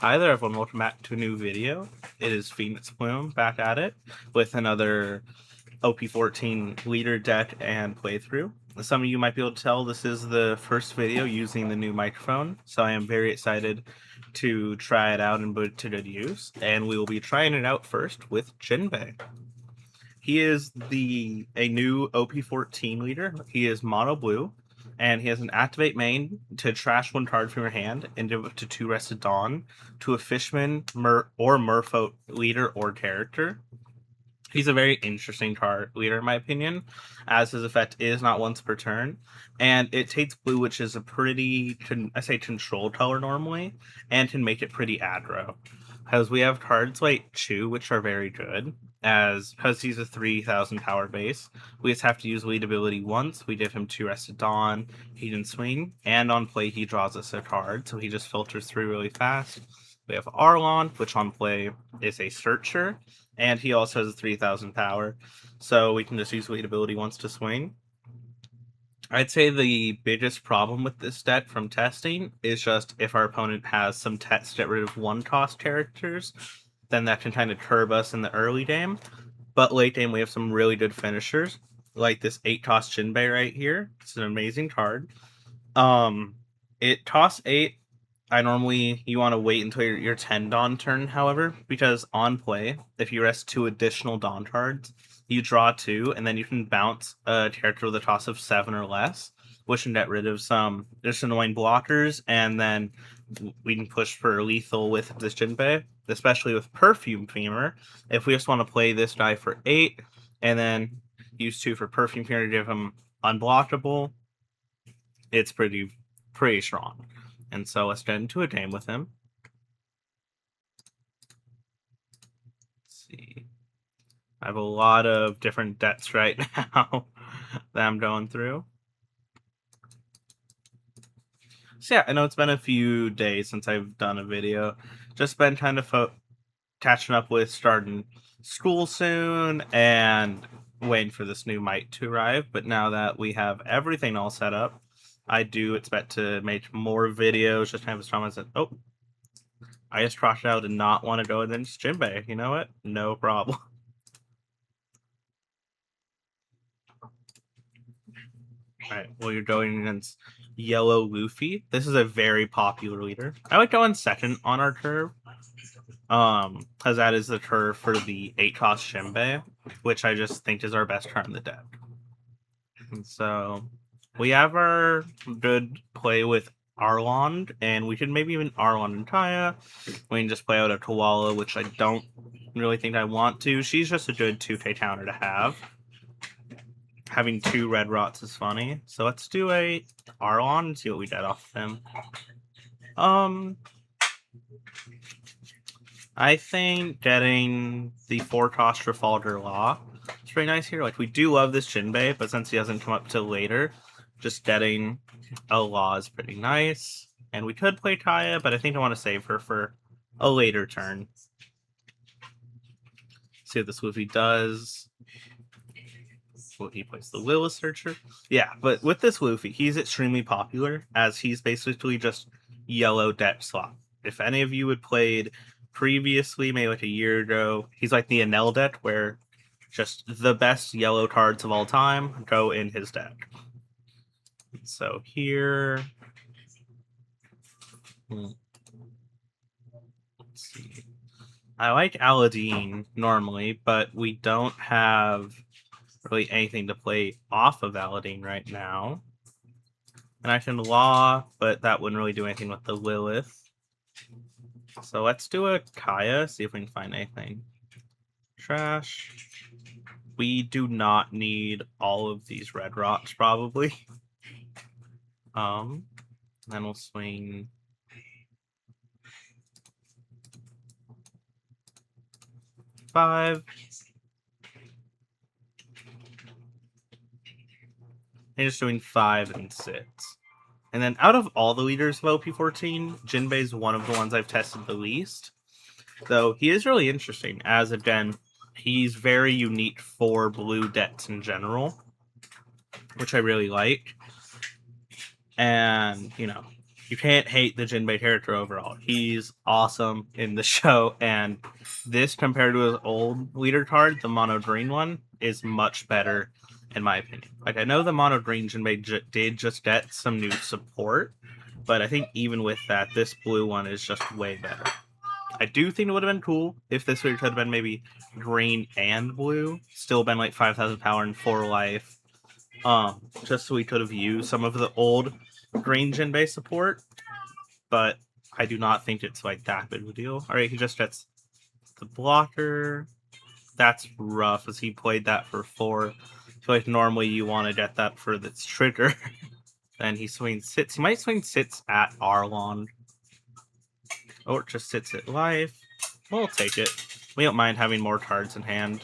Hi there, everyone. Welcome back to a new video. It is Phoenix Plume back at it with another OP14 leader deck and playthrough. Some of you might be able to tell this is the first video using the new microphone, so I am very excited to try it out and put it to good use. And we will be trying it out first with Jinbe. He is a new OP14 leader. He is mono blue, and he has an activate main to trash one card from your hand and give it to 2 Rested Dawn to a Fishman, or Merfolk leader or character. He's a very interesting card leader, in my opinion, as his effect is not once per turn, and it takes blue, which is a pretty, I say, control color normally, and can make it pretty aggro. Because we have cards like Chew, which are very good, because he's a 3,000 power base. We just have to use lead ability once. We give him 2 Rested Dawn, he can swing, and on play he draws us a card, so he just filters through really fast. We have Arlon, which on play is a searcher, and he also has a 3,000 power, so we can just use lead ability once to swing. I'd say the biggest problem with this deck from testing is just if our opponent has some text get rid of 1-cost characters, then that can kind of curb us in the early game. But late game, we have some really good finishers, like this 8-cost Jinbe right here. It's an amazing card. It costs 8. You want to wait until your 10 Dawn turn, however, because on play, if you rest 2 additional Dawn cards, you draw 2, and then you can bounce a character with a cost of 7 or less, which can get rid of some just annoying blockers, and then we can push for lethal with this Jinbe, especially with Perfume Femur. If we just want to play this guy for 8, and then use 2 for Perfume Femur to give him unblockable, it's pretty strong. And so let's get into a game with him. Let's see. I have a lot of different debts right now that I'm going through. So yeah, I know it's been a few days since I've done a video. Just been kind of catching up with starting school soon and waiting for this new mic to arrive. But now that we have everything all set up, I do expect to make more videos. Just kind of as Tom said, oh, I just crossed out and not want to go against Jinbe. You know what? No problem. Alright, well, you're going against Yellow Luffy. This is a very popular leader. I like going second on our curve. Because that is the curve for the 8-cost Jinbe, which I just think is our best card in the deck. And so we have our good play with Arlon, and we can maybe even Arlon and Kaya. We can just play out a Koala, which I don't really think I want to. She's just a good 2K counter to have. Having 2 red rots is funny. So let's do a Arlon and see what we get off of him. I think getting the 4-cost Trafalgar Law is pretty nice here. Like, we do love this Jinbe, but since he doesn't come up till later, just getting a Law is pretty nice. And we could play Kaya, but I think I want to save her for a later turn. See what this Luffy does. Well, he plays the Willis Searcher. Yeah, but with this Luffy, he's extremely popular, as he's basically just yellow deck slot. If any of you had played previously, maybe like a year ago, he's like the Enel deck, where just the best yellow cards of all time go in his deck. So here, let's see. I like Aladdin normally, but we don't have really anything to play off of Aladdin right now. And I can Law, but that wouldn't really do anything with the Lilith. So let's do a Kaya, see if we can find anything. Trash. We do not need all of these red rocks, probably. Then we'll swing 5. And just doing 5 and 6. And then out of all the leaders of OP14, Jinbe is one of the ones I've tested the least. Though he is really interesting, as again, he's very unique for blue decks in general, which I really like. And, you know, you can't hate the Jinbe character overall. He's awesome in the show, and this compared to his old leader card, the mono green one, is much better in my opinion. Like, I know the mono green Jinbe did just get some new support, but I think even with that, this blue one is just way better. I do think it would have been cool if this leader could have been maybe green and blue, still been like 5,000 power and 4 life. Just so we could have used some of the old green Jinbe support, but I do not think it's like that big of a deal. All right, he just gets the blocker. That's rough, as he played that for 4. I feel like normally you want to get that for this trigger. Then he swings sits. He might swing sits at Arlong, or just sits at life. We'll take it. We don't mind having more cards in hand.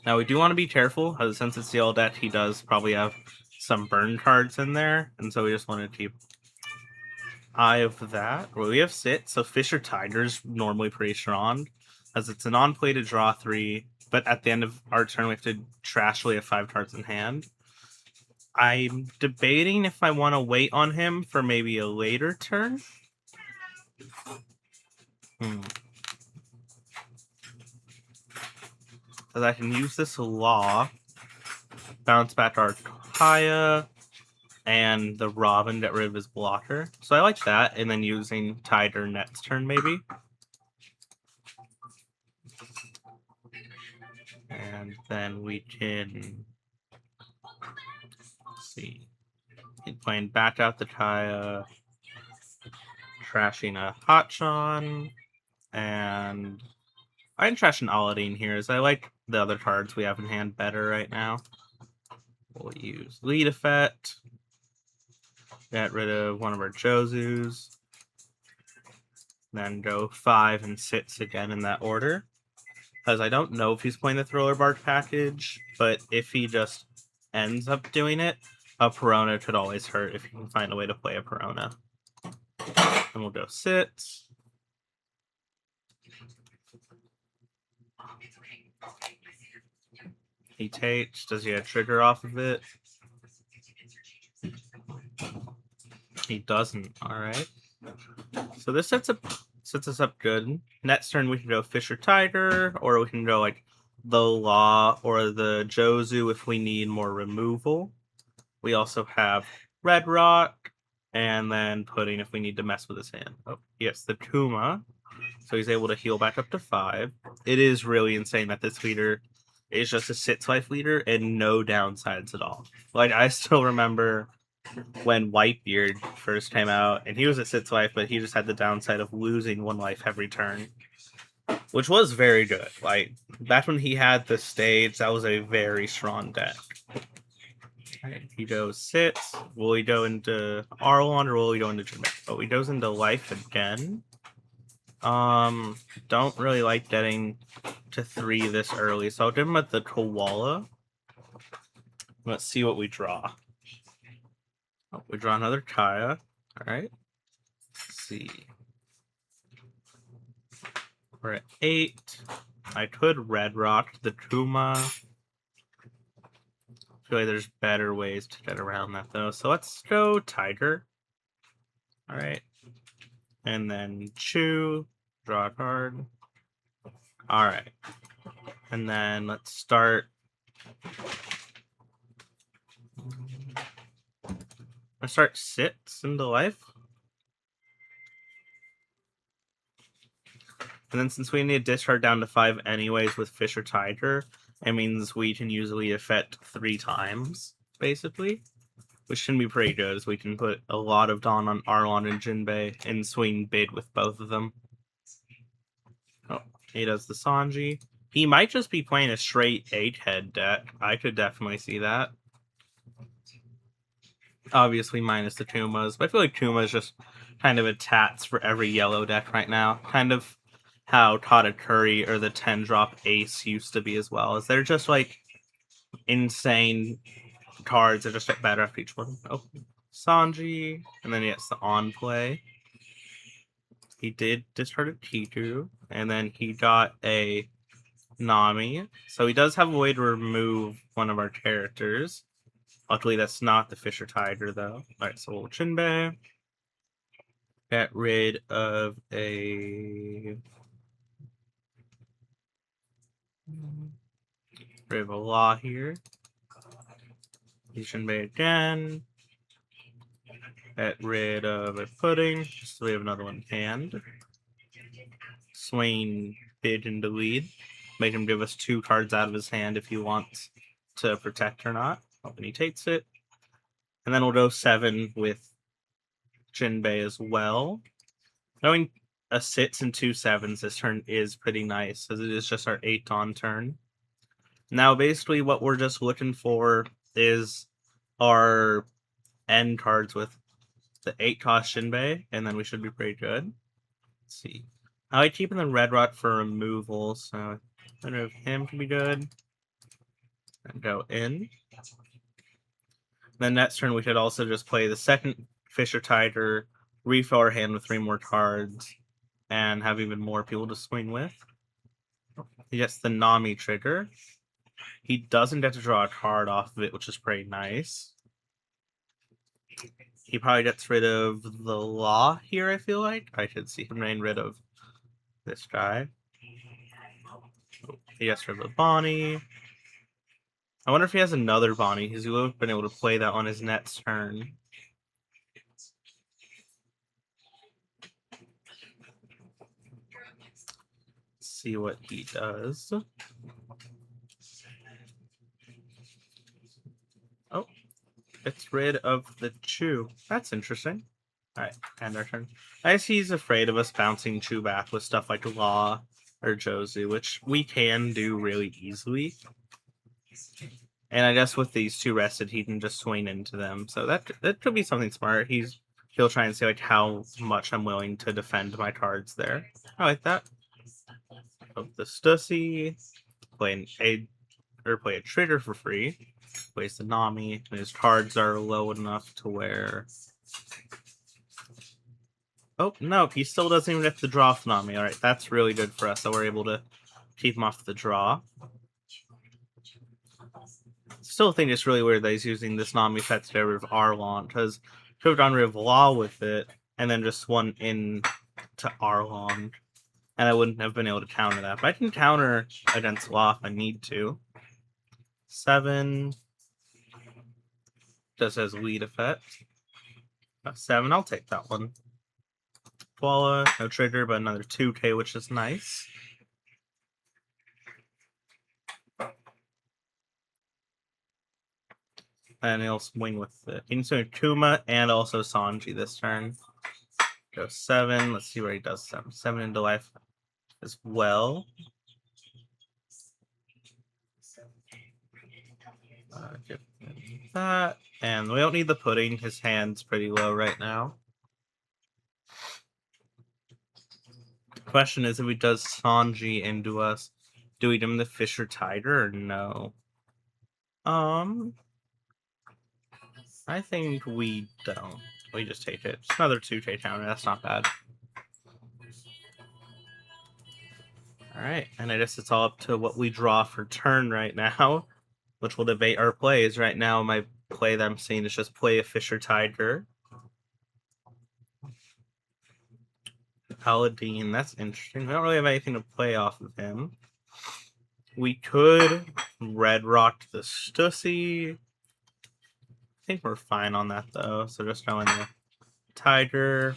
Now, we do want to be careful, since it's the old deck, he does probably have some burn cards in there, and so we just want to keep eye of that. Well, we have sit, so Fisher Tiger's normally pretty strong, as it's an on-play to draw 3, but at the end of our turn, we have to trashly have 5 cards in hand. I'm debating if I want to wait on him for maybe a later turn. Because I can use this law, bounce back our Kaya, and the Robin, get rid of his blocker. So I like that, and then using Tiger next turn maybe. And then we can see. Playing back out the Kaya, trashing a Hotshon, and I'm trashing Aladdin here, as I like the other cards we have in hand better right now. We'll use lead effect, get rid of one of our Jozus, then go 5 and sits again in that order. Because I don't know if he's playing the Thriller Bark package, but if he just ends up doing it, a Perona could always hurt if you can find a way to play a Perona. And we'll go sits. He takes. Does he have trigger off of it? He doesn't. All right. So this sets us up good. Next turn we can go Fisher Tiger, or we can go like the Law or the Jozu if we need more removal. We also have Red Rock, and then Pudding if we need to mess with his hand. Oh, yes, the Kuma. So he's able to heal back up to 5. It is really insane that this leader is just a sits life leader and no downsides at all. Like, I still remember when Whitebeard first came out, and he was a sits life, but he just had the downside of losing 1 life every turn, which was very good. Like, back when he had the stage, that was a very strong deck. Right, he goes sits. Will he go into Arlong, or will he go into Jinbe? Oh, he goes into life again. Don't really like getting to 3 this early, so I'll give him at the Koala. Let's see what we draw. Oh, we draw another Kaya. Alright. Let's see. We're at 8. I could Red Rock the Kuma. I feel like there's better ways to get around that, though. So let's go Tiger. Alright. And then Chew. Draw a card. Alright. And then let's start. Let's start sits into life. And then since we need to discard down to 5 anyways with Fisher Tiger, it means we can usually affect 3 times, basically. Which can be pretty good, as we can put a lot of Dawn on Arlong and Jinbe and swing bid with both of them. Oh, he does the Sanji. He might just be playing a straight 8-head deck. I could definitely see that. Obviously minus the Kumas, but I feel like Kuma is just kind of a tats for every yellow deck right now. Kind of how Katakuri or the 10-drop Ace used to be as well. Is they're just like insane cards that just get better after each one. Oh, Sanji, and then he has the on play. He did discard a Kiku, and then he got a Nami. So he does have a way to remove one of our characters. Luckily, that's not the Fisher Tiger, though. Alright, so we'll Jinbe. Get rid of a Law here. Jinbe again. Get rid of a Pudding, so we have another one in hand. Swain bid into lead. Make him give us 2 cards out of his hand if he wants to protect or not. Hoping he takes it. And then we'll go 7 with Jinbe as well. Going a 6 and 2 7s this turn is pretty nice, as it is just our 8 on turn. Now, basically, what we're just looking for is our end cards with the 8 cost Jinbe, and then we should be pretty good. Let's see. I like keeping the red rock for removal, so remove him can be good. And go in. Then next turn we could also just play the second Fisher Tiger, refill our hand with 3 more cards, and have even more people to swing with. He gets the Nami trigger. He doesn't get to draw a card off of it, which is pretty nice. He probably gets rid of the Law here, I feel like. I should see him getting rid of this guy. He gets rid of the Bonnie. I wonder if he has another Bonnie, because he would have been able to play that on his next turn. Let's see what he does. Oh, gets rid of the Chew. That's interesting. Alright, end our turn. I guess he's afraid of us bouncing Chew back with stuff like Law or Josie, which we can do really easily. And I guess with these 2 rested, he can just swing into them. So that could be something smart. He'll try and see like how much I'm willing to defend my cards there. I like that. Oh, the Stussy. Play a trigger for free. Plays the Nami. And his cards are low enough to where. Oh, no, he still doesn't even get to draw off Nami. Alright, that's really good for us, so we're able to keep him off the draw. Still think it's really weird that he's using this Nami set to get rid of Arlon, because could have gotten rid of Law with it, and then just swung in to Arlon, and I wouldn't have been able to counter that. But I can counter against Law if I need to. 7. Just as lead effect. 7, I'll take that one. Koala, no trigger, but another 2k, which is nice. And he'll swing with it. He can swing Kuma and also Sanji this turn. Go 7. Let's see where he does 7. 7 into life as well. Get that. And we don't need the pudding. His hand's pretty low right now. Question is, if he does Sanji into us, do we give him the Fisher Tiger or no? I think we don't. We just take it. It's another 2k counter. That's not bad. Alright, and I guess it's all up to what we draw for turn right now, which will debate our plays. Right now, my play that I'm seeing is just play a Fisher Tiger. Paladin, that's interesting. We don't really have anything to play off of him. We could red rock the Stussy. I think we're fine on that though. So just going the Tiger.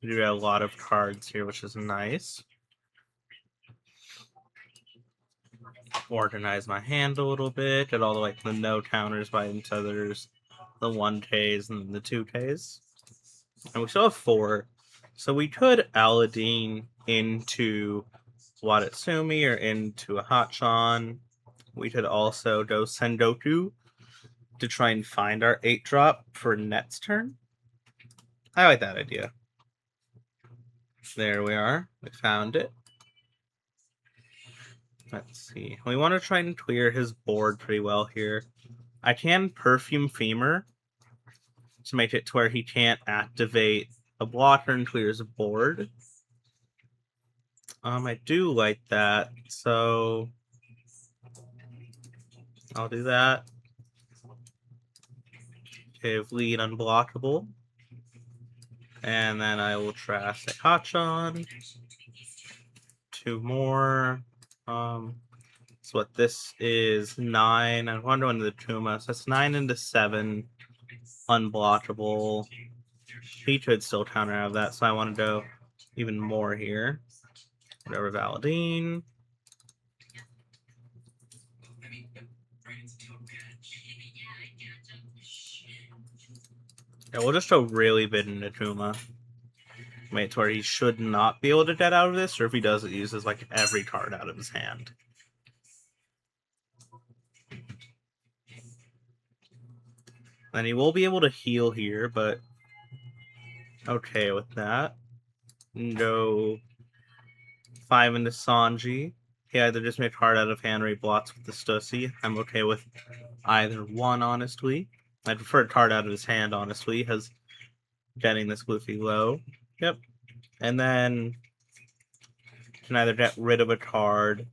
We do have a lot of cards here, which is nice. Organize my hand a little bit. Get all the like the no counters by each other's, the 1Ks and the 2Ks. And we still have 4. So we could Aladdin into Watatsumi or into a Hachan. We could also go Sengoku to try and find our 8-drop for next turn. I like that idea. There we are. We found it. Let's see. We want to try and clear his board pretty well here. I can Perfume Femur to make it to where he can't activate a blocker and clears a board. I do like that. So I'll do that. Give lead unblockable. And then I will trash a Hotchon. 2 more. So what this is 9. I wonder when the Tuma. So that's 9 into 7. Unblockable. He could still counter out of that, so I want to go even more here. Whatever, Valadine. Yeah, we'll just go really big into Tuma. Wait, to where he should not be able to get out of this, or if he does, it uses like every card out of his hand. And he will be able to heal here, but okay with that. Go 5 into Sanji. He either just make card out of hand or he blocks with the Stussy. I'm okay with either one, honestly. I prefer a card out of his hand, honestly, because getting this Luffy low. Yep. And then can either get rid of a card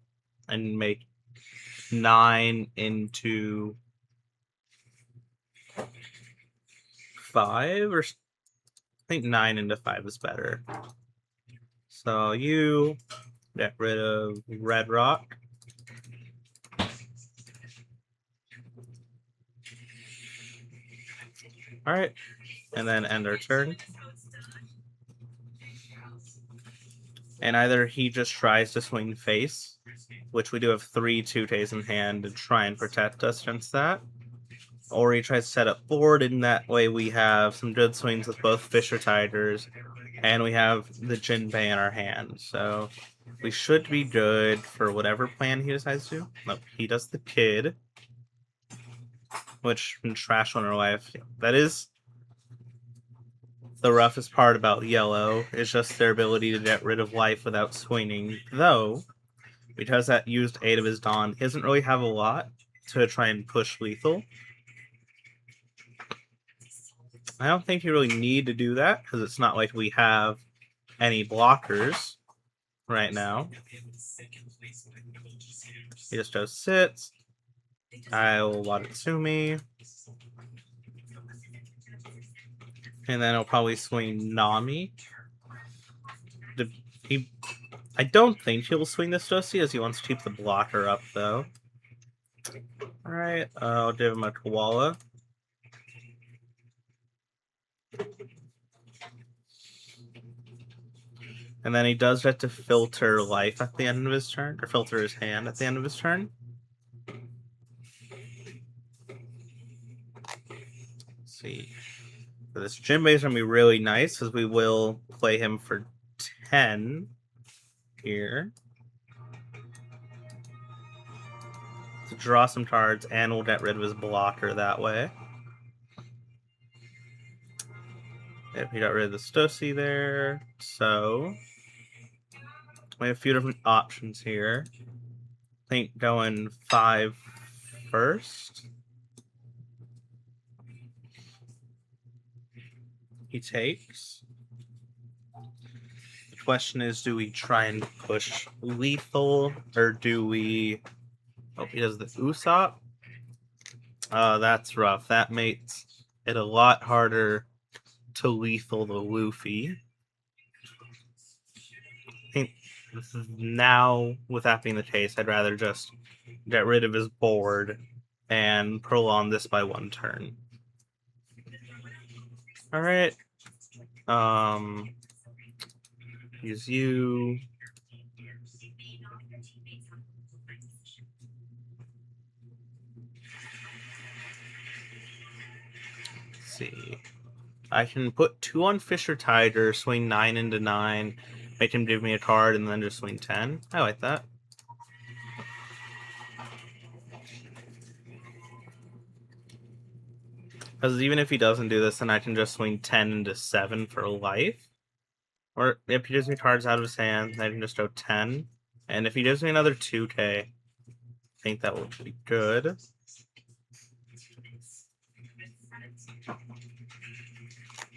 and make 9 into 5, or I think 9 into 5 is better. So you get rid of Red Rock. Alright. And then end our turn. And either he just tries to swing face, which we do have 3 Tutes in hand to try and protect us against that. Or he tries to set up board, and that way we have some good swings with both Fisher Tigers, and we have the Jinbe in our hand. So we should be good for whatever plan he decides to. Nope, he does the Kid, which can trash on our life. That is the roughest part about Yellow, is just their ability to get rid of life without swinging. Though, because that used 8 of his Dawn, he doesn't really have a lot to try and push lethal. I don't think you really need to do that, because it's not like we have any blockers right now. He just does sits. I'll Watatsumi. And then I'll probably swing Nami. I don't think he'll swing this Josie, as he wants to keep the blocker up, though. Alright, I'll give him a Koala. And then he does get to filter life at the end of his turn, or filter his hand at the end of his turn. Let's see. So this Jinbe is going to be really nice, because we will play him for 10 here. To draw some cards, and we'll get rid of his blocker that way. Yep, he got rid of the Stussy there. So we have a few different options here. I think going 5 first. He takes. The question is, do we try and push lethal, or do we... Oh, he does the Usopp. That's rough. That makes it a lot harder to lethal the Luffy. I think now, with that being the case, I'd rather just get rid of his board and prolong this by 1 turn. Alright. Use you. Let's see. I can put 2 on Fisher Tiger, swing 9 into 9, make him give me a card, and then just swing 10. I like that. Because even if he doesn't do this, then I can just swing 10 into 7 for life. Or if he gives me cards out of his hand, then I can just go 10. And if he gives me another 2K, I think that would be good.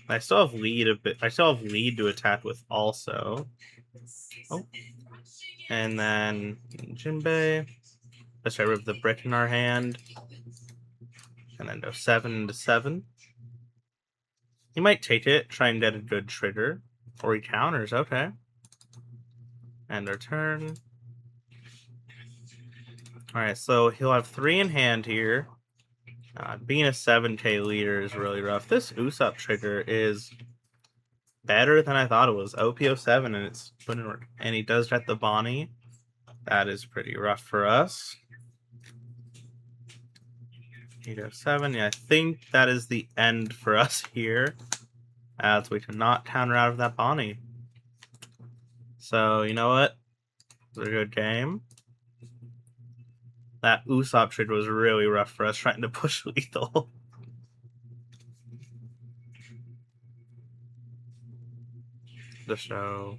I still have lead a bit. I still have lead to attack with also. Oh. And then Jinbe. Let's get rid of the brick in our hand. And then go 7 into 7. He might take it, try and get a good trigger. Or he counters, okay. End our turn. Alright, so he'll have 3 in hand here. Being a 7k leader is really rough. This Usopp trigger is better than I thought it was. OP07 and it's wouldn't work. And he does get the Bonnie. That is pretty rough for us. 807. Yeah, I think that is the end for us here. As we cannot counter out of that Bonnie. So, you know what? It was a good game. That Usopp trigger was really rough for us trying to push lethal. Just show.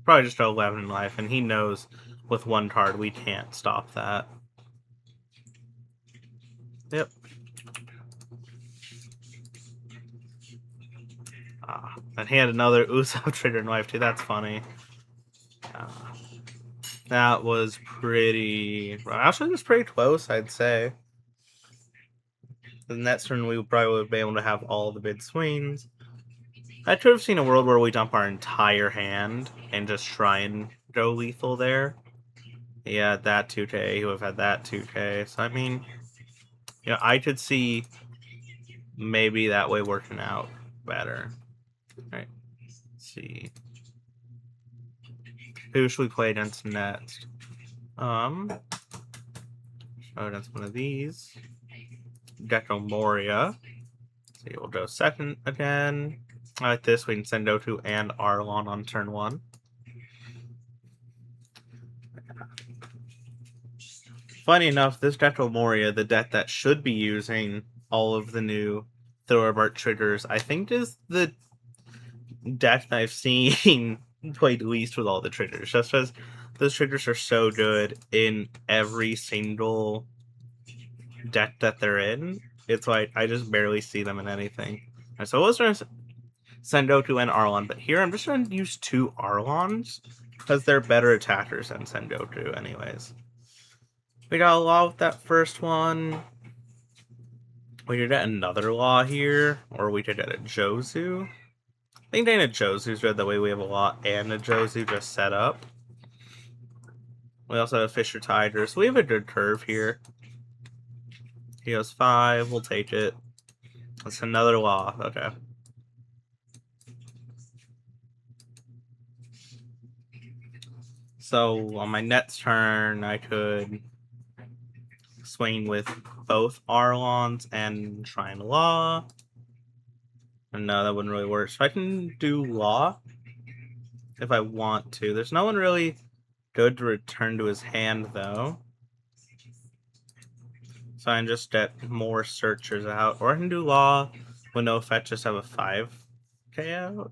Probably just show 11 in life, and he knows with one card we can't stop that. Yep. And he had another Usopp trigger in life too. That's funny. That was pretty. Actually, it was pretty close, I'd say. The next turn, we probably would be able to have all the big swings. I could have seen a world where we dump our entire hand and just try and go lethal there. Yeah, that 2k. He would have had that 2k. So, I mean, you know, I could see maybe that way working out better. Alright. Let's see. Who should we play against next? Go against one of these. Gecko Moria. So we'll go second again. I like this. We can send Sendoku and Arlon on turn 1. Funny enough, this Gecko Moria, the deck that should be using all of the new Thoroughbart triggers, I think is the deck that I've seen played least with all the triggers. Just because those triggers are so good in every single deck that they're in. It's like I just barely see them in anything. And so I was going to Sendoku and Arlon, but here I'm just going to use 2 Arlons because they're better attackers than Sendoku anyways. We got a law with that first one. We could get another law here, or we could get a Jozu. I think getting a Jozu's good, that way we have a law and a Jozu just set up. We also have a Fisher Tiger, so we have a good curve here. He goes 5, we'll take it. That's another law, okay. So on my next turn, I could swing with both Arlons and try and law. And no, that wouldn't really work. So I can do law if I want to. There's no one really good to return to his hand, though. So I can just get more searchers out. Or I can do law with no effect, just have a 5k out.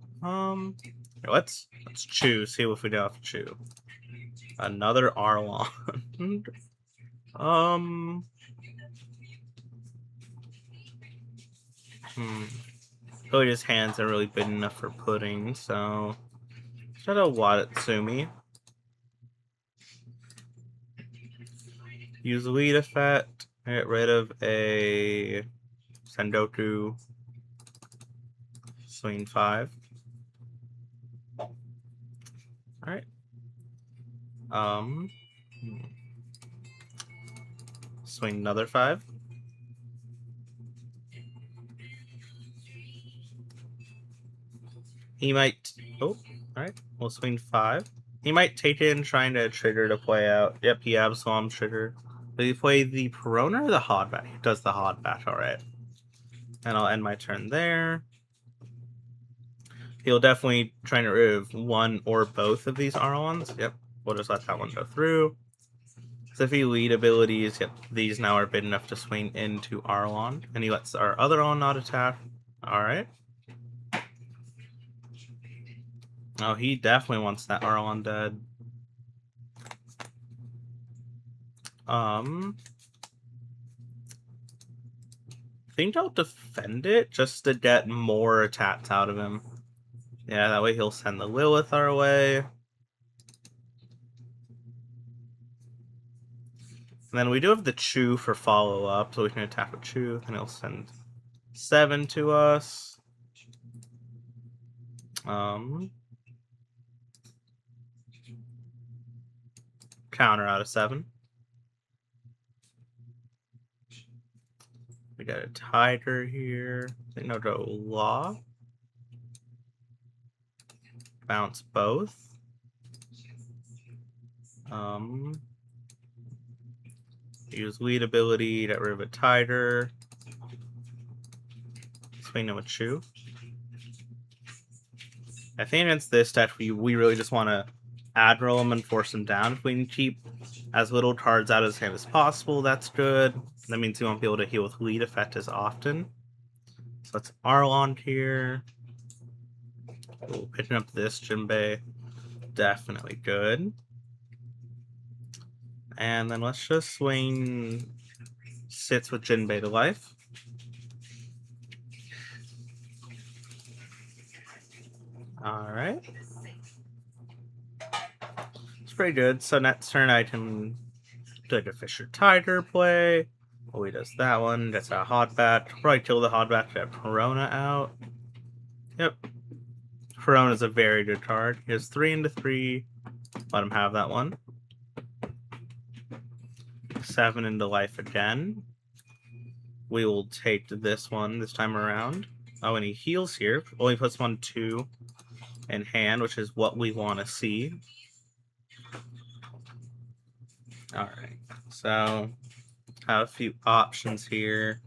Let's choose. See if we don't have to choose. Another Arlon. Really, his hands are really big enough for pudding, so instead of Watatsumi, use the lead effect, get rid of a Sendoku, swing 5. Alright. Swing another 5. He might. Oh, alright. We'll swing 5. He might take in trying to trigger to play out. Yep, he Absolom trigger. Did he play the Perona or the Hodback? He does the Hodback, alright. And I'll end my turn there. He'll definitely try to remove one or both of these Arlons. Yep, we'll just let that one go through. So if he lead abilities, yep, these now are big enough to swing into Arlon. And he lets our other Arlon not attack. Alright. Oh, he definitely wants that Arlon dead. I think I'll defend it just to get more attacks out of him. Yeah, that way he'll send the Lilith our way. And then we do have the Chew for follow-up, so we can attack with Chew, and it'll send 7 to us. Counter out of 7. We got a Tiger here. No, go Law. Bounce both. Use lead ability, get rid of a Tiger. Swing him with Chew. I think against this deck, we really just want to aggro him and force him down. If we can keep as little cards out of his hand as possible, that's good. That means we won't be able to heal with lead effect as often. So that's Arlong here. Ooh, picking up this Jinbe, definitely good. And then let's just swing Sits with Jinbe to life. Alright. It's pretty good. So next turn I can do like a Fisher Tiger play. Oh, he does that one. That's a Hotbat. Probably kill the Hotbat to get Corona out. Yep. Corona's a very good card. He has 3 into 3. Let him have that one. 7 into life again. We will take this one this time around. Oh, and he heals here. Only puts 1/2 in hand, which is what we want to see. Alright, so have a few options here.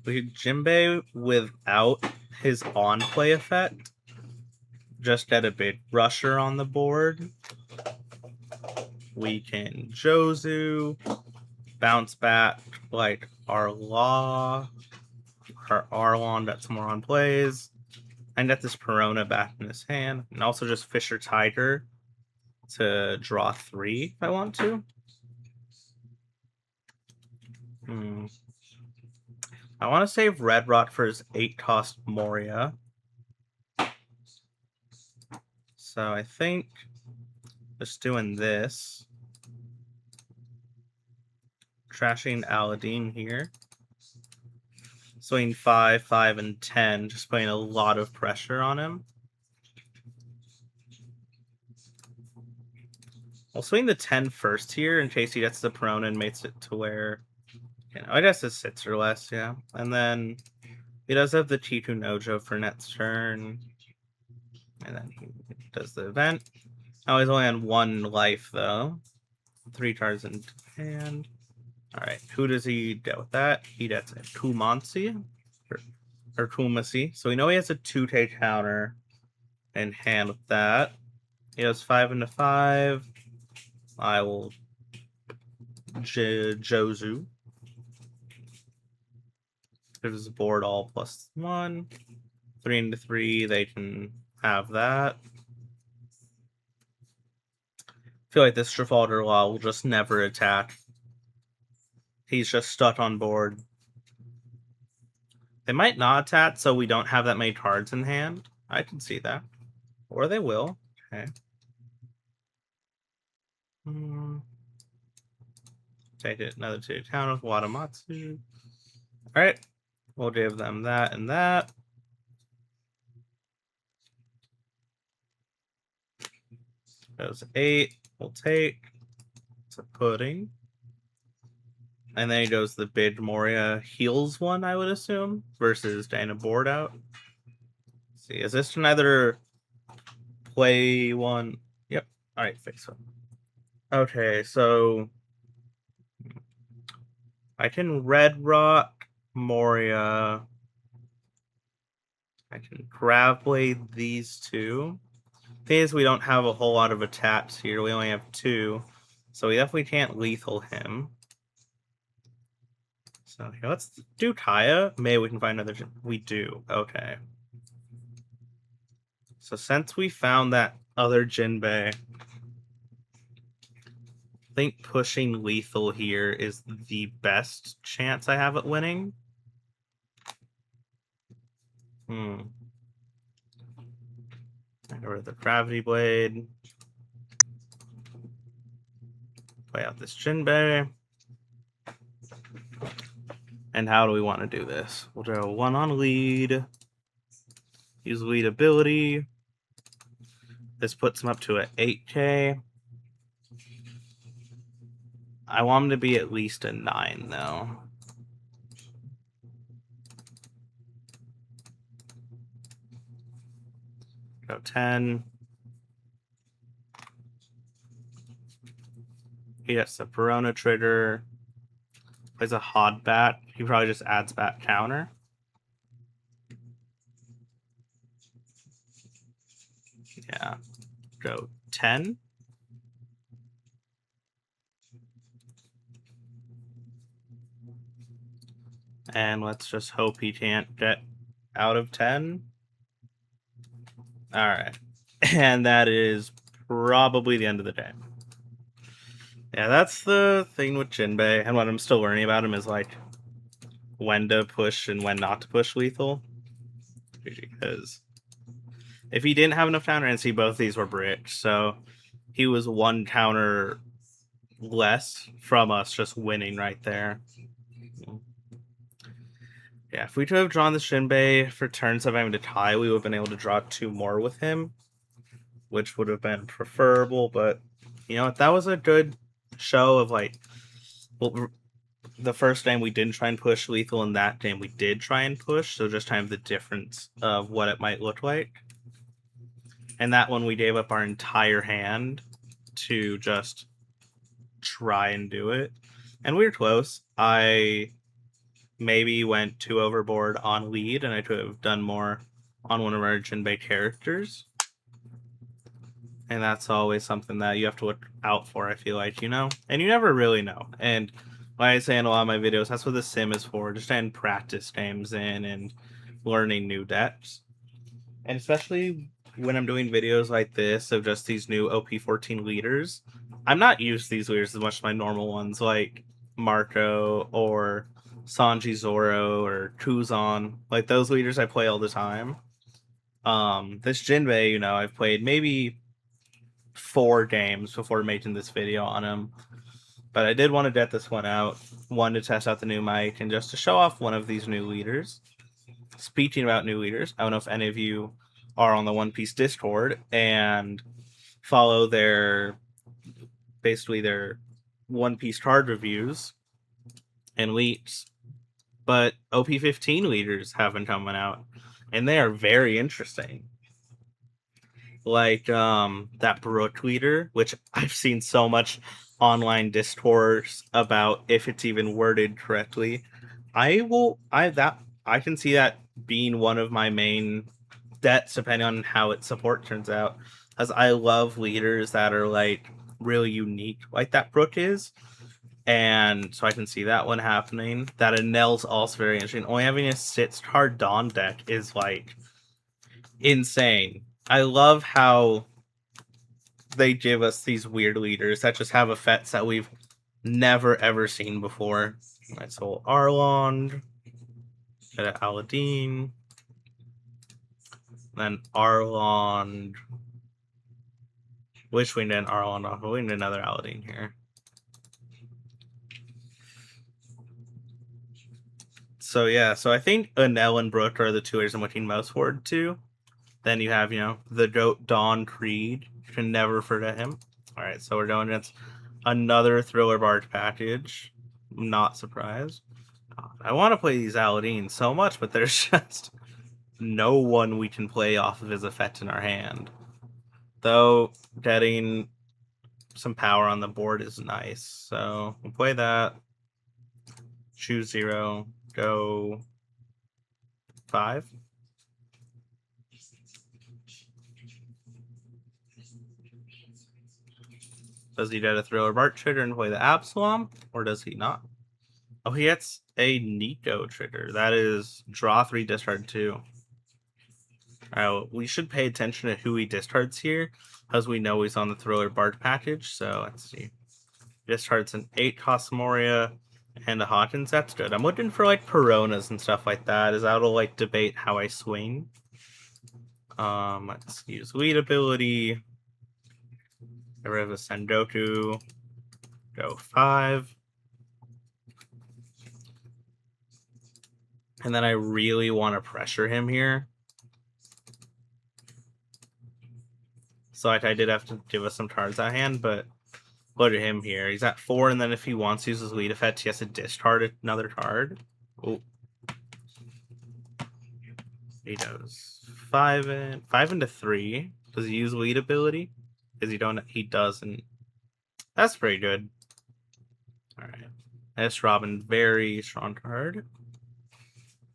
We could Jinbe without his on-play effect. Just get a big rusher on the board. We can Jozu, bounce back like our Law, our Arlong that some more on plays, and get this Perona back in his hand, and also just Fisher Tiger to draw 3 if I want to. I want to save Red Rock for his 8-cost Moria. So I think just doing this. Trashing Aladdin here. Swing 5, 5, and 10, just putting a lot of pressure on him. I'll swing the 10 first here in case he gets the Perona and makes it to where, you know, I guess it sits or less, yeah. And then he does have the Chiku Nojo for next turn. And then he does the event. Oh, he's only on 1 life, though. 3 cards in hand. Alright, who does he get with that? He gets a Kumansi. Or Kumasi. So we know he has a 2-take counter in hand with that. He has 5 into 5. I will Jozu. Gives his board all +1. 3 into 3, they can have that. I feel like this Trafalgar Law will just never attack. He's just stuck on board. They might not attack, so we don't have that many cards in hand. I can see that. Or they will. Okay. Take it another 2 count of Watamatsu. Alright. We'll give them that and that. Goes 8. We'll take. It's a pudding. And then he goes the big Moria heals one, I would assume, versus Dana board out. Let's see, is this can either play one? Yep. Alright, fix it. Okay, so I can Red Rock Moria. I can Grav Blade these 2. Thing is, we don't have a whole lot of attacks here. We only have 2. So we definitely can't lethal him. So here, let's do Kaya. Maybe we can find another. We do. Okay. So since we found that other Jinbe, I think pushing lethal here is the best chance I have at winning. Get rid of the Gravity Blade. Play out this Jinbe. And how do we want to do this? We'll do 1 on lead. Use lead ability. This puts him up to an 8k. I want him to be at least a 9 though. Go 10. He gets the Perona trigger. Plays a Hod Bat. He probably just adds bat counter. Yeah. Go 10. And let's just hope he can't get out of 10. All right. And that is probably the end of the day. Yeah, that's the thing with Jinbe, and what I'm still learning about him is like when to push and when not to push lethal. Because if he didn't have enough counter, and see both these were bricks, so he was 1 counter less from us just winning right there. Yeah, if we could have drawn the Jinbe for turns of having to tie, we would have been able to draw 2 more with him, which would have been preferable, but you know what, that was a good show of like, well, the first game we didn't try and push lethal, and that game we did try and push, so just kind of the difference of what it might look like. And that one we gave up our entire hand to just try and do it. And we were close. I maybe went too overboard on lead, and I could have done more on one of our Jinbe characters. And that's always something that you have to look out for, I feel like, you know? And you never really know. And like I say in a lot of my videos, that's what the sim is for, just to practice games in and learning new decks. And especially when I'm doing videos like this of just these new OP14 leaders, I'm not used to these leaders as much as my normal ones, like Marco or Sanji Zoro or Kuzan. Like those leaders I play all the time. This Jinbe, you know, I've played maybe 4 games before making this video on him. But I did want to get this one out. One, to test out the new mic, and just to show off one of these new leaders. Speaking about new leaders, I don't know if any of you are on the One Piece Discord and follow their One Piece card reviews and leaks. But OP15 leaders have been coming out, and they are very interesting. Like that Brook leader, which I've seen so much online discourse about if it's even worded correctly. I can see that being one of my main debts depending on how its support turns out. Because I love leaders that are like really unique, like that Brook is. And so I can see that one happening. That Anel's also very interesting. Only having a 6-card Dawn deck is like insane. I love how they give us these weird leaders that just have effects that we've never ever seen before. Right, so Arlong, get an Aladdin, then Arlong. Wish we did Arlong off, but we need another Aladdin here. So yeah, so I think Anel and Brook are the 2 leaders I'm looking most forward to. Then you have, you know, the Goat Dawn Creed. You can never forget him. All right, so we're going against another Thriller Barge package. I'm not surprised. I want to play these Aladdin so much, but there's just no one we can play off of his effect in our hand. Though getting some power on the board is nice. So we'll play that. Choose 0. Go 5. Does he get a Thriller Bart trigger and play the Absalom? Or does he not? Oh, he gets a Nico trigger. That is draw 3, discard 2. Alright, we should pay attention to who he discards here, because we know he's on the Thriller Bart package. So let's see. Discards an 8-cost Moria and a Hawkins. That's good. I'm looking for like Peronas and stuff like that, as that'll like debate how I swing. Let's use lead ability. Get rid of a Sengoku. Go 5. And then I really want to pressure him here. So I did have to give us some cards at hand, but look at him here. He's at 4, and then if he wants to use his lead effect, he has to discard another card. Oh. He does 5 into 3. Does he use lead ability? Because he doesn't. That's pretty good. Alright. S Robin, very strong card.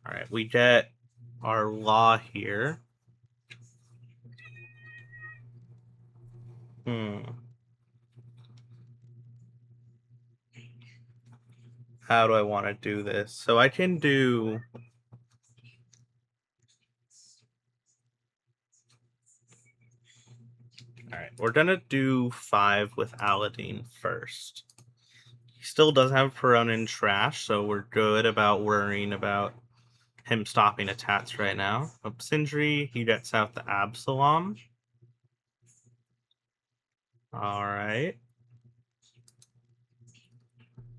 Alright, we get our Law here. How do I want to do this? So I can do... Alright, we're gonna do 5 with Aladdin first. He still does have Perona and Trash, so we're good about worrying about him stopping attacks right now. Sindri, he gets out the Absalom. Alright.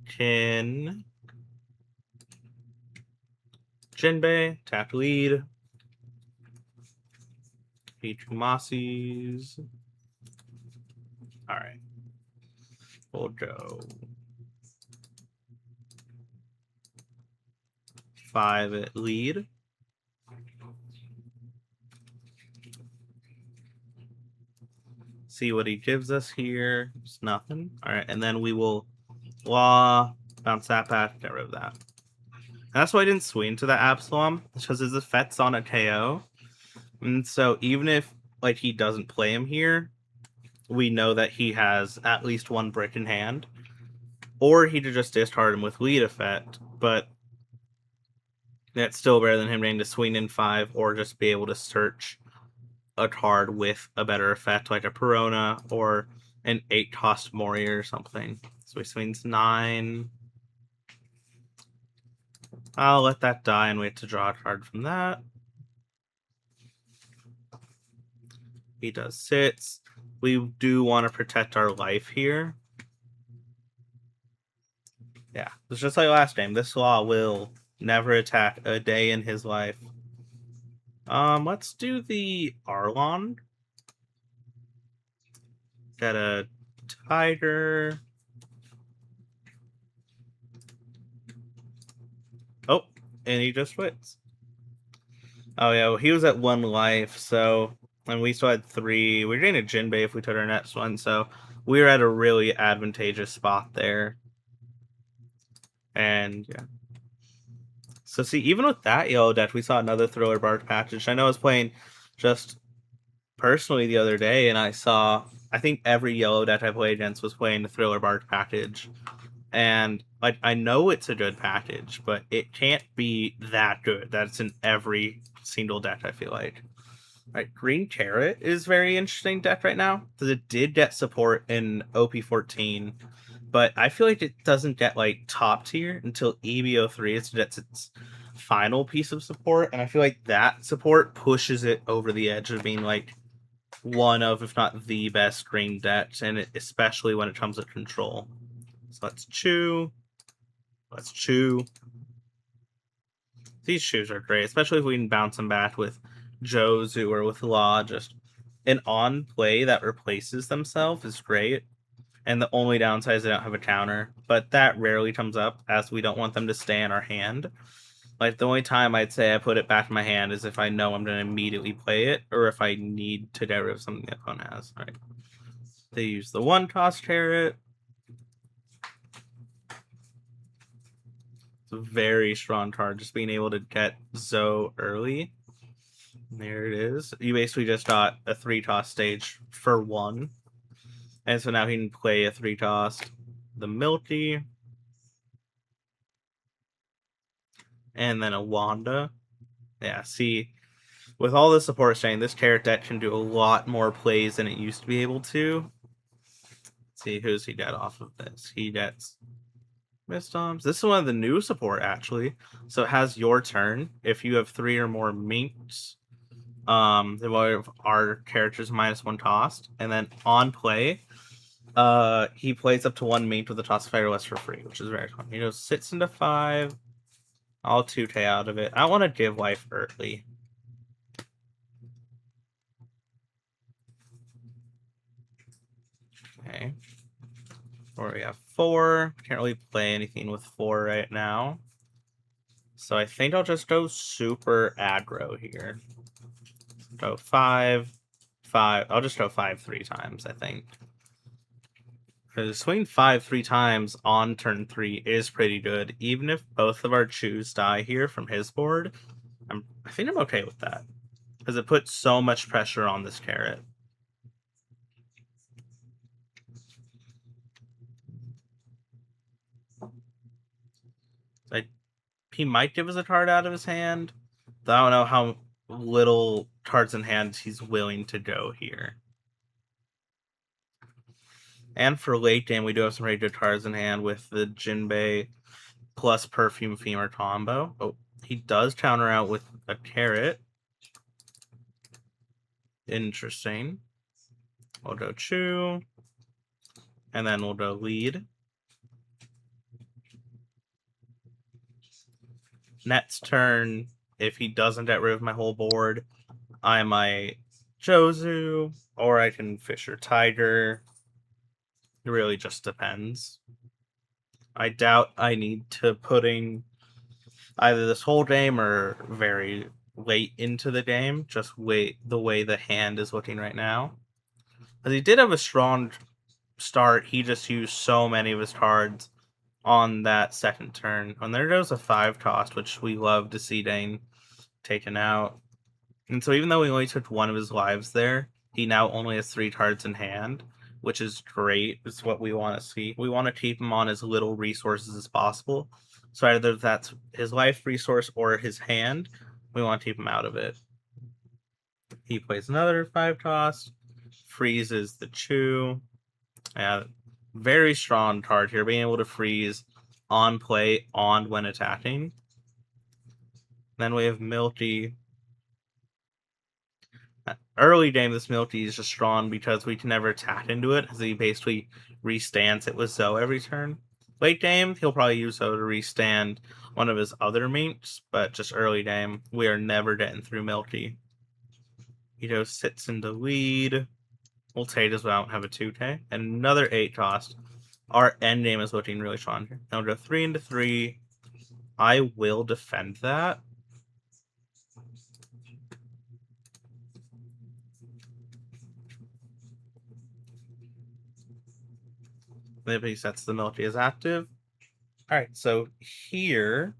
Jinbe, tap lead. Masis. Alright. We'll go 5 at lead. See what he gives us here. It's nothing. Alright, and then we will Law, bounce that back, get rid of that. And that's why I didn't swing to the Absalom, because his effect's on a KO. And so even if like he doesn't play him here, we know that he has at least 1 brick in hand. Or he could just discard him with lead effect, but that's still better than him getting to swing in 5 or just be able to search a card with a better effect, like a Perona or an 8-cost Mori or something. So he swings 9. I'll let that die and wait to draw a card from that. He does 6. We do want to protect our life here. Yeah, it's just like last game. This Law will never attack a day in his life. Let's do the Arlon. Got a Tiger. Oh, and he just quits. Oh yeah, well, he was at 1 life, so, and we still had 3. We were getting a Jinbe if we took our next one, so we were at a really advantageous spot there. And yeah. So see, even with that yellow deck, we saw another Thriller Bark package. I know I was playing just personally the other day, and I saw, I think every yellow deck I played against was playing the Thriller Bark package. And like, I know it's a good package, but it can't be that good. That's in every single deck, I feel like. Right, Green Carrot is very interesting deck right now because it did get support in OP14, but I feel like it doesn't get like top tier until EBO3. It gets its final piece of support, and I feel like that support pushes it over the edge of being like one of, if not the best green decks, and especially when it comes to control. So let's chew. Let's chew. These shoes are great, especially if we can bounce them back with Jozu or with Law. Just an on play that replaces themselves is great. And the only downside is they don't have a counter, but that rarely comes up as we don't want them to stay in our hand. Like, the only time I'd say I put it back in my hand is if I know I'm going to immediately play it, or if I need to get rid of something the opponent has. All right. They use the 1-cost carrot. It's a very strong card, just being able to get Zoe early. There it is. You basically just got a 3-cost stage for 1. And so now he can play a 3-cost, the Milky, and then a Wanda. Yeah, see, with all the support staying, this carrot deck can do a lot more plays than it used to be able to. Let's see, who's he got off of this? He gets Mistoms. This is one of the new support, actually. So it has your turn. If you have 3 or more minks, our characters -1 cost, and then on play, he plays up to 1 mink with a toss of fire less for free, which is very fun. He goes 6 into 5. I'll 2K out of it. I want to give life early. Okay. Or we have 4. Can't really play anything with 4 right now. So I think I'll just go super aggro here. Go 5, 5. I'll just go 5 3 times, I think. Because swing 5 3 times on turn 3 is pretty good. Even if both of our chews die here from his board, I think I'm okay with that. Because it puts so much pressure on this carrot. He might give us a card out of his hand. But I don't know how little cards in hand he's willing to go here. And for late game, we do have some pretty good cards in hand with the Jinbe plus Perfume Femur combo. Oh, he does counter out with a carrot. Interesting. We'll go Chew. And then we'll go Lead. Next turn, if he doesn't get rid of my whole board, I might Jozu, or I can Fisher Tiger. It really just depends. I doubt I need to putting either this whole game or very late into the game. Just wait the way the hand is looking right now. Because he did have a strong start. He just used so many of his cards on that second turn. And there goes a 5 cost, which we love to see Dane taken out. And so even though we only took one of his lives there, he now only has 3 cards in hand, which is great. It's what we want to see. We want to keep him on as little resources as possible. So either that's his life resource or his hand, we want to keep him out of it. He plays another 5 cost, freezes the Chew. Very strong card here, being able to freeze on play, on when attacking. Then we have Milky. Early game, this Milky is just strong because we can never attack into it, because he basically restands it with Zoe every turn. Late game, he'll probably use Zoe to restand one of his other mates, but just early game, we are never getting through Milky. He just sits into lead. We'll take as well, have a 2K. And another 8 cost. Our end game is looking really strong here. Now we'll go 3 into 3. I will defend that. Maybe he sets the Milky as active. Alright, so here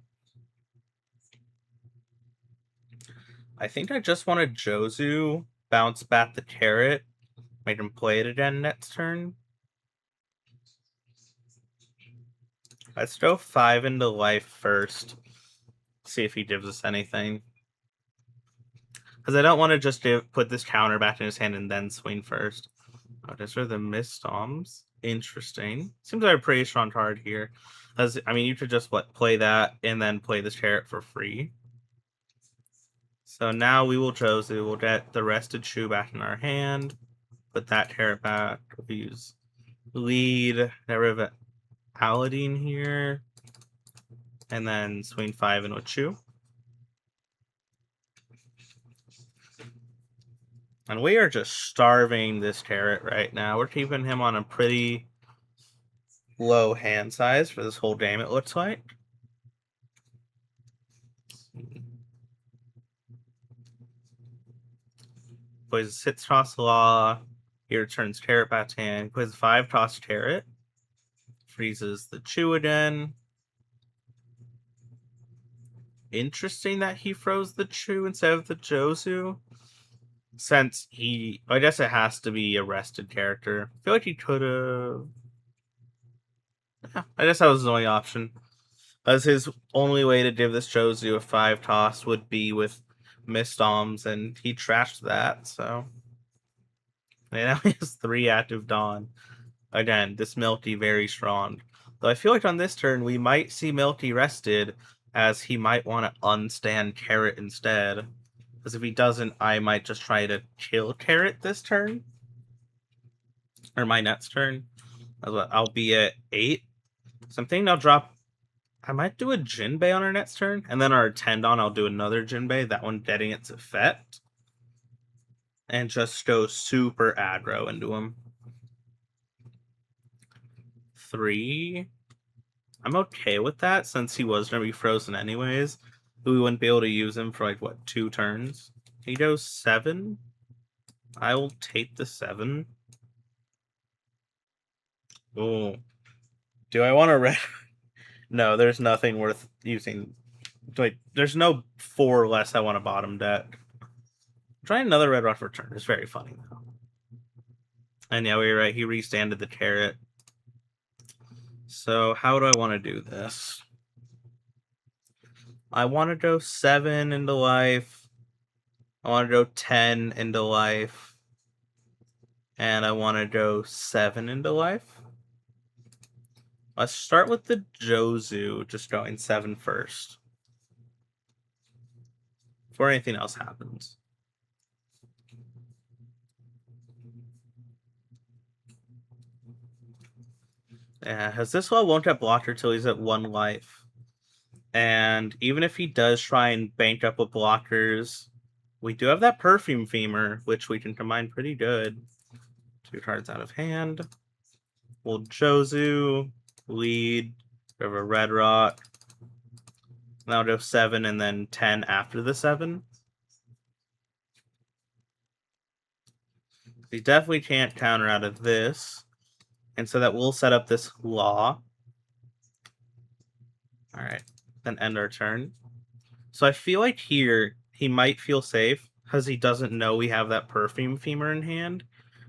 I think I just want to Jozu, bounce back the carrot, make him play it again next turn. Let's go 5 into life first. See if he gives us anything. Because I don't want to just put this counter back in his hand and then swing first. Oh, these are the Mistoms. Interesting. Seems like a pretty strong card here. As I mean, you could just play that and then play this carrot for free. So now we will Jozu. We'll get the rested Chew back in our hand. Put that carrot back. We'll use lead. Get rid of Paladin here. And then swing 5 in with Chew. And we are just starving this carrot right now. We're keeping him on a pretty low hand size for this whole game, it looks like. Plays a 6 toss law. He returns carrot back to hand. Plays a 5 toss carrot. Freezes the Chew again. Interesting that he froze the Chew instead of the Jozu. Since I guess it has to be a rested character. I feel like he could have. Yeah, I guess that was his only option. As his only way to give this Jozu a 5 toss would be with Mistoms, and he trashed that, so. And now he has 3 active Dawn. Again, this Milky very strong. Though I feel like on this turn we might see Milky rested, as he might want to unstand Carrot instead. Because if he doesn't, I might just try to kill Carrot this turn. Or my next turn. I'll be at 8. So I'm thinking I'll drop I might do a Jinbe on our next turn, and then our Tendon, I'll do another Jinbe, that one getting its effect. And just go super aggro into him. 3. I'm okay with that, since he was going to be frozen anyways. We wouldn't be able to use him for, like, what, 2 turns? He goes 7. I will take the 7. Oh. Do I want to red? No, there's nothing worth using. Wait, there's no 4 less I want to bottom deck. Trying another red rock for turn is very funny, though. And yeah, we were right. He restanded the carrot. So how do I want to do this? I want to go 7 into life. I want to go 10 into life. And I want to go 7 into life. Let's start with the Jozu, just going 7 first. Before anything else happens. Yeah, because this one won't get blocker till he's at 1 life. And even if he does try and bank up with blockers, we do have that Perfume Femur, which we can combine pretty good. 2 cards out of hand. We'll Jozu, lead, we have a Red Rock. Now go 7 and then 10 after the 7. We definitely can't counter out of this. And so that will set up this Law. Alright, then end our turn. So I feel like here he might feel safe because he doesn't know we have that Perfume Femur in hand.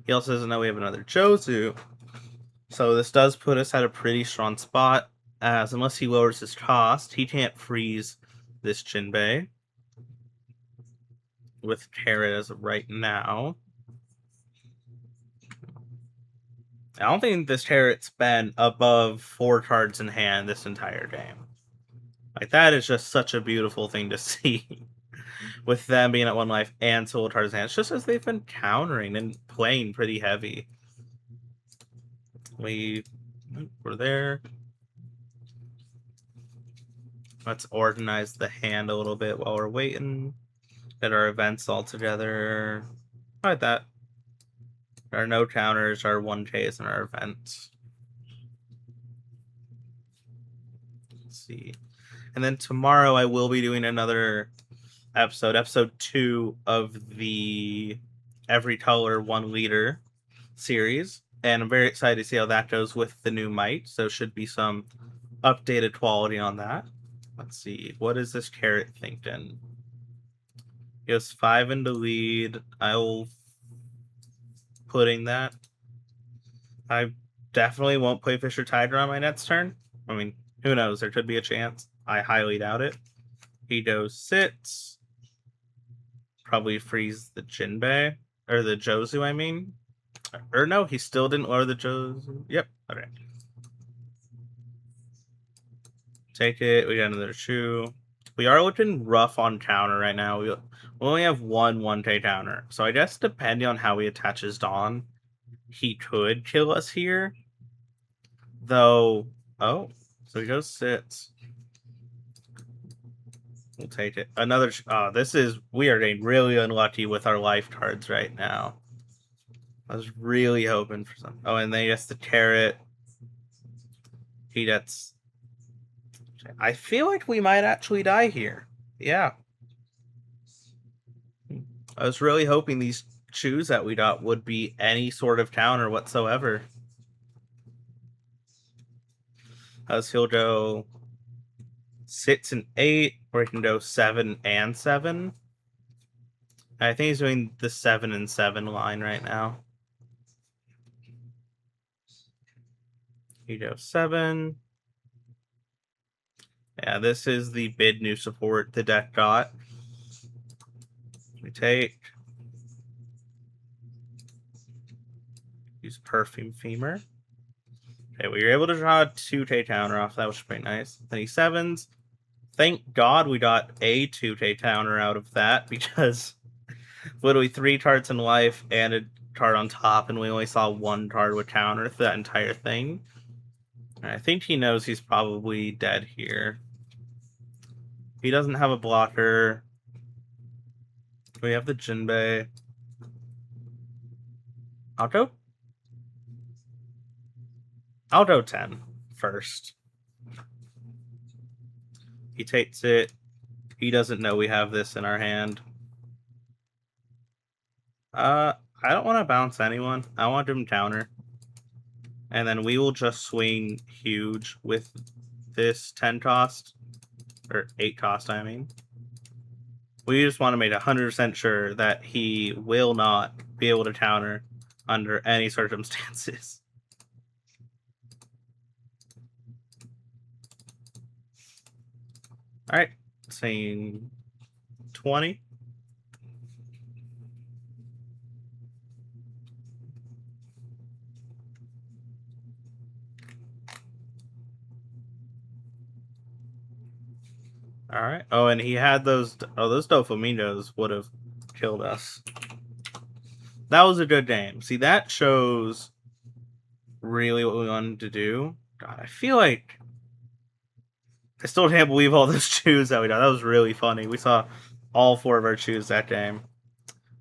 He also doesn't know we have another Jozu. So this does put us at a pretty strong spot, as unless he lowers his cost, he can't freeze this Jinbe with Carrot as of right now. I don't think this Carrot's been above 4 cards in hand this entire game. Like, that is just such a beautiful thing to see. With them being at 1 life and solo cards in hand. It's just as they've been countering and playing pretty heavy. We're there. Let's organize the hand a little bit while we're waiting. Get our events all together. Like that. Our no counters, our 1Ks, and our events. Let's see. And then tomorrow I will be doing another episode 2 of the Every Color 1 Liter series. And I'm very excited to see how that goes with the new might. So should be some updated quality on that. Let's see. What is this Carrot thinking? He goes 5 into lead. I will putting that. I definitely won't play Fisher Tiger on my next turn. I mean, who knows? There could be a chance. I highly doubt it. He goes 6. Probably freeze the Jinbe. Or the Jozu, I mean. Or no, he still didn't lower the Jozu. Yep, okay. Take it. We got another shoe. We are looking rough on counter right now. We only have 1K counter. So I guess depending on how he attaches Dawn, he could kill us here. Though, oh, so he goes 6. We'll take it. Another, we are getting really unlucky with our life cards right now. I was really hoping for some. Oh, and then he gets the Carrot. He gets, I feel like we might actually die here. Yeah. I was really hoping these shoes that we got would be any sort of counter whatsoever. As he'll go 6 and 8, or he can go 7 and 7. I think he's doing the 7 and 7 line right now. He goes 7. Yeah, this is the bid new support the deck got. We take. Use Perfume Femur. Okay, we were able to draw a 2K counter off. That was pretty nice. Then he 7s. Thank God we got a 2K counter out of that, because literally 3 cards in life and a card on top, and we only saw 1 card with counter for that entire thing. I think he knows he's probably dead here. He doesn't have a blocker. We have the Jinbe. I'll go 10 first. He takes it. He doesn't know we have this in our hand. I don't want to bounce anyone. I want him counter. And then we will just swing huge with this 10 cost. Or 8 cost, I mean. We just want to make 100% sure that he will not be able to counter under any circumstances. All right, saying 20. All right. Oh, and he had those. Oh, those Doflamingos would have killed us. That was a good game. See, that shows really what we wanted to do. God, I feel like I still can't believe all those chews that we got. That was really funny. We saw all 4 of our chews that game.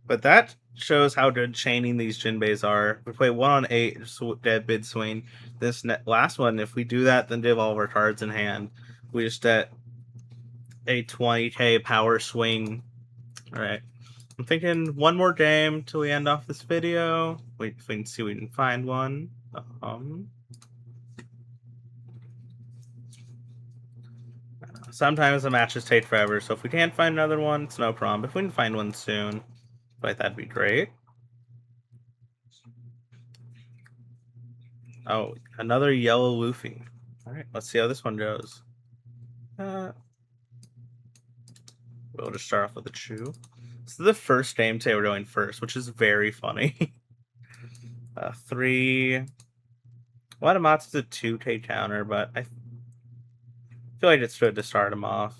But that shows how good chaining these Jinbeis are. We play 1 on 8, dead bid swing. This last one, if we do that, then give all of our cards in hand. We just get a 20k power swing. All right. I'm thinking one more game till we end off this video. Wait, if we can see if we can find one. Sometimes the matches take forever, so if we can't find another one, it's no problem. If we can find one soon, like that'd be great. Oh, another yellow Luffy. All right, let's see how this one goes. We'll just start off with a chew. This is the first game today we're going first, which is very funny. 3. Watamatsu's a 2k counter, but I feel like it's good to start him off.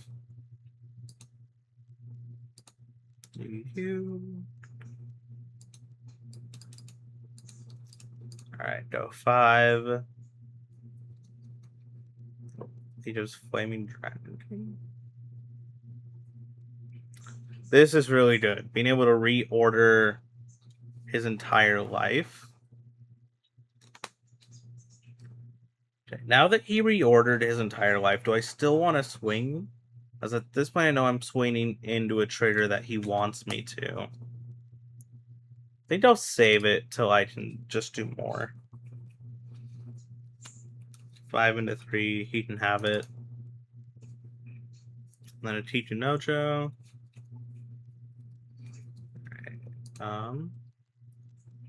Alright, go 5. He goes Flaming Dragon King. This is really good. Being able to reorder his entire life. Okay, now that he reordered his entire life, do I still want to swing? As at this point, I know I'm swinging into a trigger that he wants me to. I think I'll save it till I can just do more. 5 into 3, he can have it. And then a Tiku Nojo.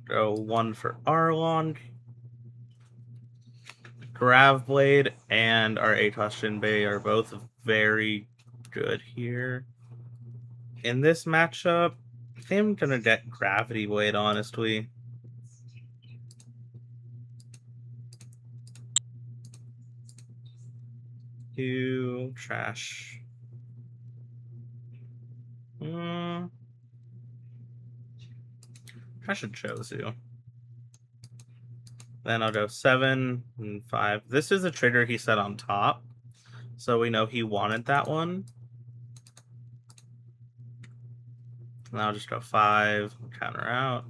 Go 1 for Arlong. Gravblade and our Atos Jinbe are both very good here. In this matchup, I think I'm gonna get Gravity Blade, honestly. Trash. Trash a Chozu. Then I'll go 7 and 5. This is a trigger he set on top, so we know he wanted that one. And I'll just go 5, counter out.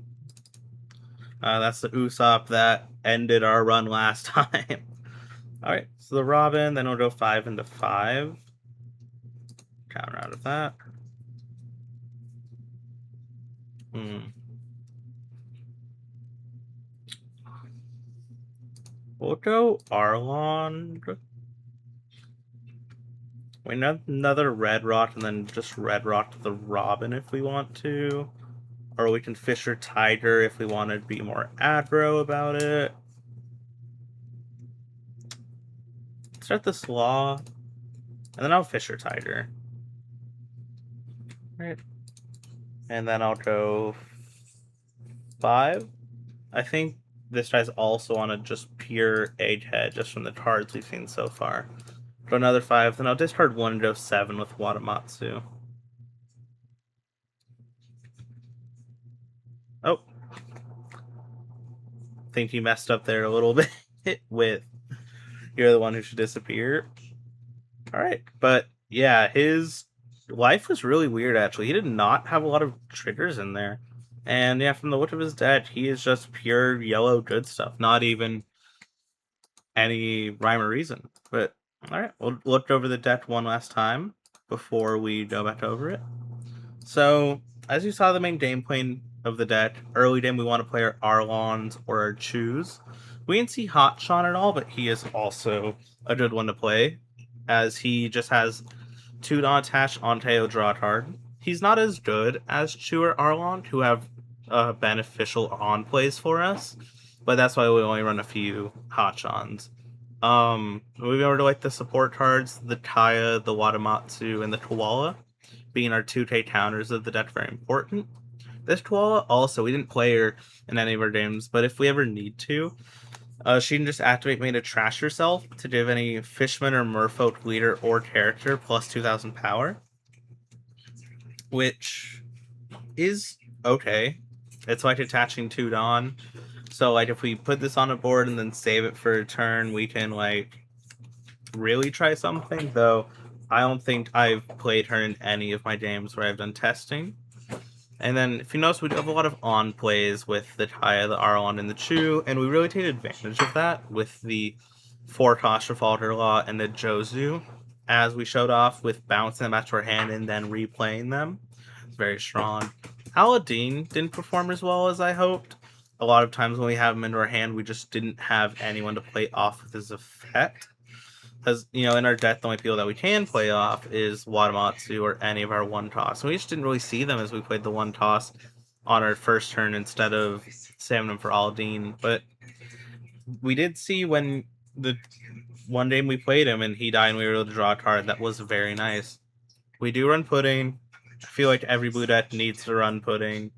That's the Usopp that ended our run last time. Alright, so the Robin, then we'll go 5 into 5. Counter out of that. We'll go Arlong. We need another Red Rock and then just Red Rock the Robin if we want to. Or we can Fisher Tiger if we want to be more aggro about it. Start the Slaw. And then I'll Fisher Tiger. Right. And then I'll go 5. I think this guy's also on a just pure Egghead, just from the cards we've seen so far. Go another 5, then I'll discard 1 and go 7 with Watamatsu. Oh. I think he messed up there a little bit with You're the one who should disappear. All right, but yeah, his life was really weird. Actually, he did not have a lot of triggers in there, and yeah, from the look of his deck, he is just pure yellow good stuff. Not even any rhyme or reason. But all right, we'll look over the deck one last time before we go back over it. So, as you saw the main game plan of the deck, early game we want to play our Arlons or our Chews. We didn't see Hot Sean at all, but he is also a good one to play, as he just has 2 non-attached on Teo draw card. He's not as good as Chew or Arlon, who have beneficial on plays for us, but that's why we only run a few Hot Seans. Moving over to like the support cards, the Kaya, the Watamatsu, and the Koala being our 2K counters of the deck, very important. This Koala also, we didn't play her in any of our games, but if we ever need to, she can just activate Made to Trash Yourself to give any Fishman or Merfolk leader or character plus 2,000 power, which is okay. It's like attaching 2 Dawn. So, like, if we put this on a board and then save it for a turn, we can, like, really try something, though I don't think I've played her in any of my games where I've done testing. And then, if you notice, we do have a lot of on plays with the Kaya, the Arlon, and the Chew, and we really take advantage of that with the 4-cost Trafalgar Law and the Jozu, as we showed off with bouncing them back to our hand and then replaying them. It's very strong. Aladdin didn't perform as well as I hoped. A lot of times when we have him into our hand, we just didn't have anyone to play off with his effect. Because, you know, in our deck, the only people that we can play off is Watamatsu or any of our 1-toss. And we just didn't really see them as we played the 1-toss on our first turn instead of saving them for Aladdin. But we did see when the one game we played him and he died and we were able to draw a card, that was very nice. We do run Pudding. I feel like every blue deck needs to run Pudding.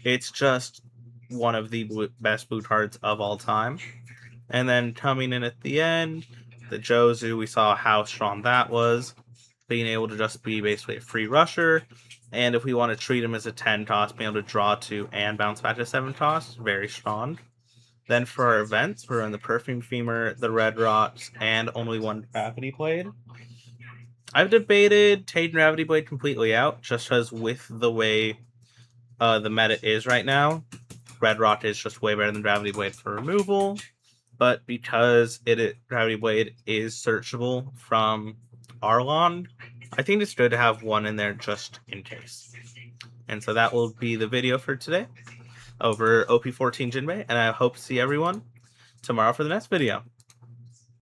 It's just one of the best blue cards of all time. And then coming in at the end, the Jozu, we saw how strong that was, being able to just be basically a free rusher. And if we want to treat him as a 10-toss, being able to draw 2 and bounce back to 7-toss, very strong. Then for our events, we're in the Perfume Femur, the Red Rocks, and only 1 Gravity Blade. I've debated taking Gravity Blade completely out, just because with the way the meta is right now, Red Rock is just way better than Gravity Blade for removal. But because Gravity Blade is searchable from Arlon, I think it's good to have 1 in there just in case. And so that will be the video for today over OP14 Jinbe, and I hope to see everyone tomorrow for the next video.